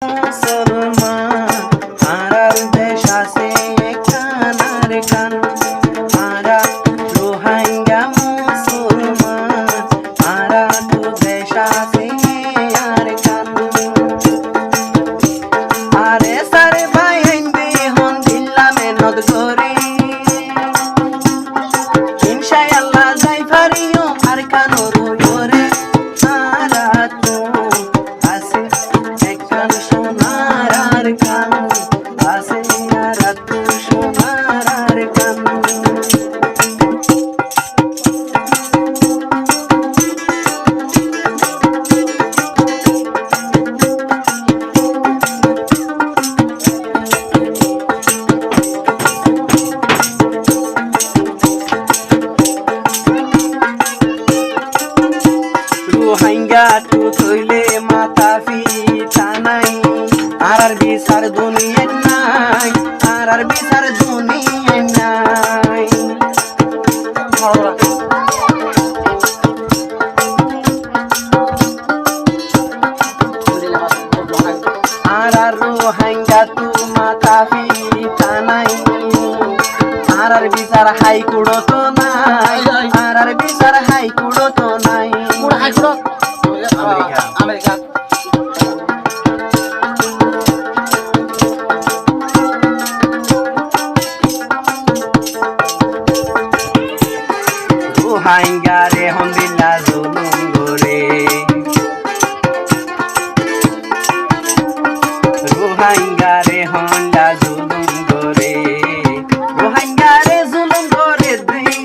মুসলমান আরার দেশ আছে কানার কান আরা রোহিঙ্গা মুসলমান আরা তো দেশ আছে আর কান আরে সারে ভাই হিন্দি হন দিল্লা মেহনত করে ইনশাআল্লাহ যাই পারিও আর কানো রোরে আরা তো আছে একখান সোনার আর কান আছে আর তো সোনার আর কান রোহিঙ্গা তো থইলে মাথা ফিটা নাই আর বিচার দুনিয়ায় নাই আর বিচার দুনিয়ায় নাই আর রোহিঙ্গা তো মাথা ফিটা নাই আর বিচার হাইকোর্ট তো নাই আর বিচার হাইকোর্ট তো নাই আমেরিকা রোহিঙ্গা রে হন্দিল্লা জুলুম করে রোহিঙ্গা রে হন্ডা জুলুম করে রোহিঙ্গা রে জুলুম করে দিই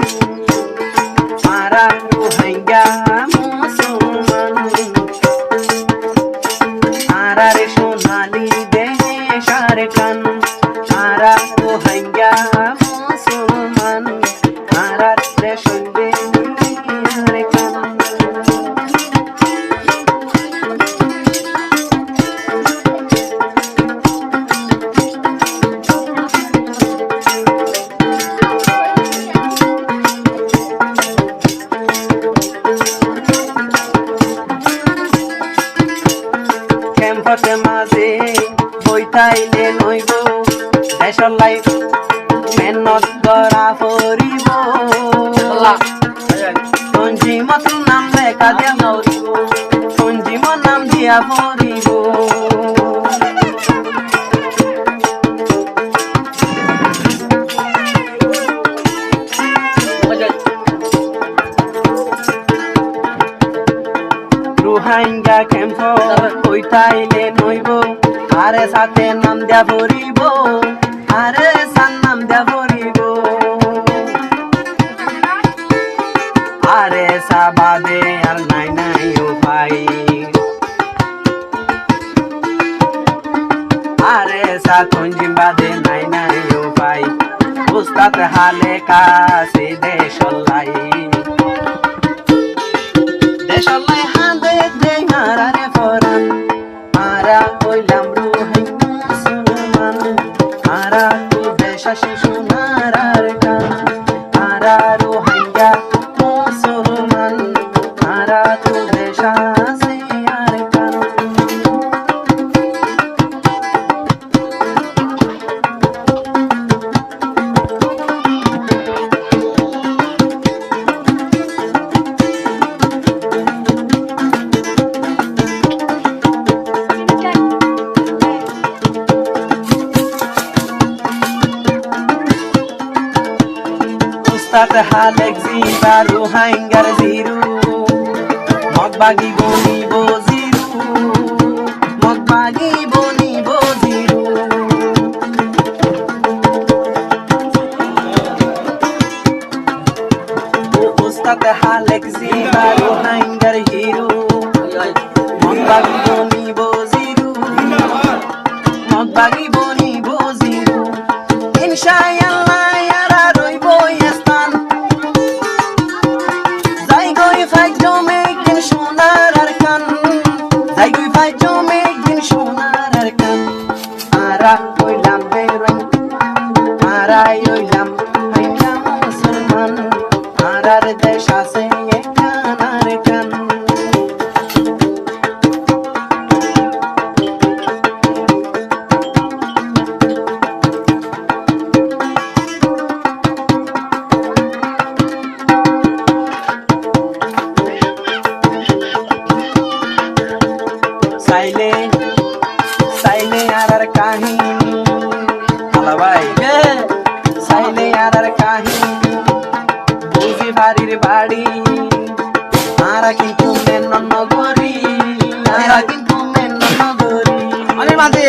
মারা রোহিঙ্গা মুসলমান আরা রে সোনালি দেশ আর কান আরা রোহিঙ্গা মুসলমান আরা রে শুনবে আর কান ক্যাম্পাসে মাঝে বইতাইলে নইব দেশর লাইফ মেহনত করা পড়িব সঞ্জীমত নাম লেখা দিয়া মরিব সঞ্জীম নাম দিয়া পড়িব রোহিঙ্গা ক্যাম্প বইতাইলে নইব আরে সাথে নাম দিয়া পড়িব আরে সান নাম দিয়া পড়িব আরে সাবাদে আর নাই নাই ও ভাই আরে সা তুঞ্জি বাদে নাই নাই ও ভাই উস্তাদ হালে কাছে দেশলাই দেশলাই হাতে দে হারারে ফরান আরা কইলাম রোহিঙ্গা মুসলমান আরা তো দেশ সোনার আর কান আরা রোহিঙ্গা মুসলমান আরা তো দেশ আছে আর কান উস্তাদ হালেক জিবা রোহিঙ্গার জিরু মগবাগি বনিব জিরু মগবাগি বনিব জিরু উস্তাদ হালেক জিবা রোহিঙ্গার হিরু মগবাগি বনিব জিরু মগবাগি বনিব জিরু ইনশাআল্লাহ সোনার আর কান সাইলে আর কাহিনী আলা ভাই সাইলে আর কাহিনী বুঝি বাড়ির বাড়ি আরা কিন্তু মেন নগরী আরা কিন্তু মেন নগরী অনেক মাঝে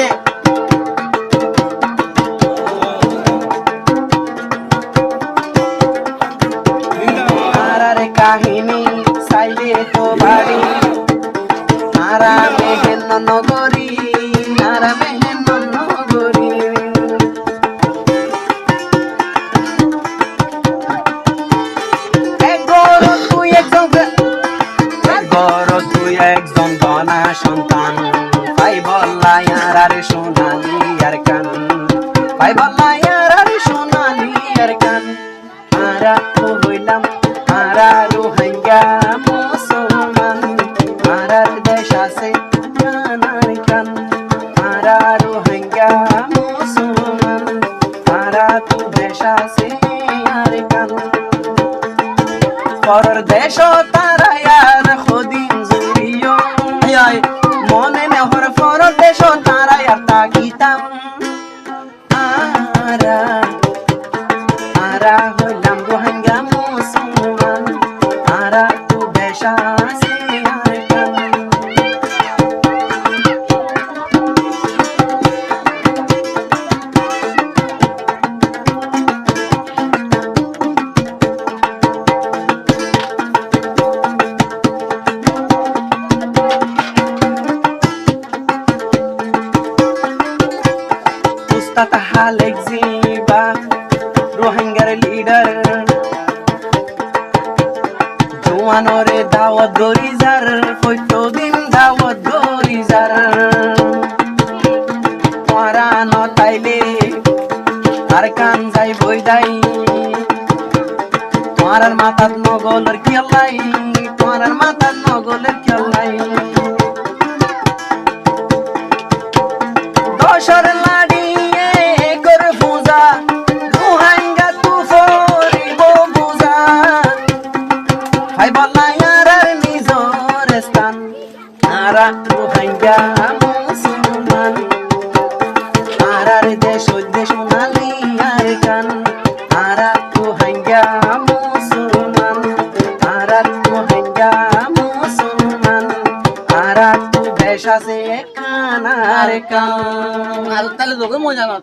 আরারে কাহিনী সাইলে তো বাড়ি আরা মেহেন নগরী আরা মেহেন নগরী একজন গনা সন্তান ভাই বল্লাই আর সোনালি আর কান ভাই বল্লাই আর সোনালি আর কান আরা তো হইলাম আরা রোহিঙ্গা মুসলমান আরার দেশ আছে কানার কান আরা রোহিঙ্গা মুসলমান আরা তো দেশ আছে আর কান পরের দেশ তারা আর খদিন জুড়িও মনে নেহর পরের দেশ তারা আর তাকিতাম আরা আরা হইলাম রোহিঙ্গা মুসলমান আরা তো দেশ আছে আর কান Ustata Halek Ziba Rohingya leader Joanore dawat gorizar Foito din dawat gorizar Mara no taile Arkan jai boidai Marar matat no golar kyallai Marar matat no golar kyallai Doshar ladi ekor fuza Rohingya tu foribo buza Hai ballai arar nizorestan Ara Rohingya musulman Arar desho nali ar kan Ara Rohingya musulman Arar Rohingya musulman Arar tu desha se kanar kan আর তাহলে তোকে মজা না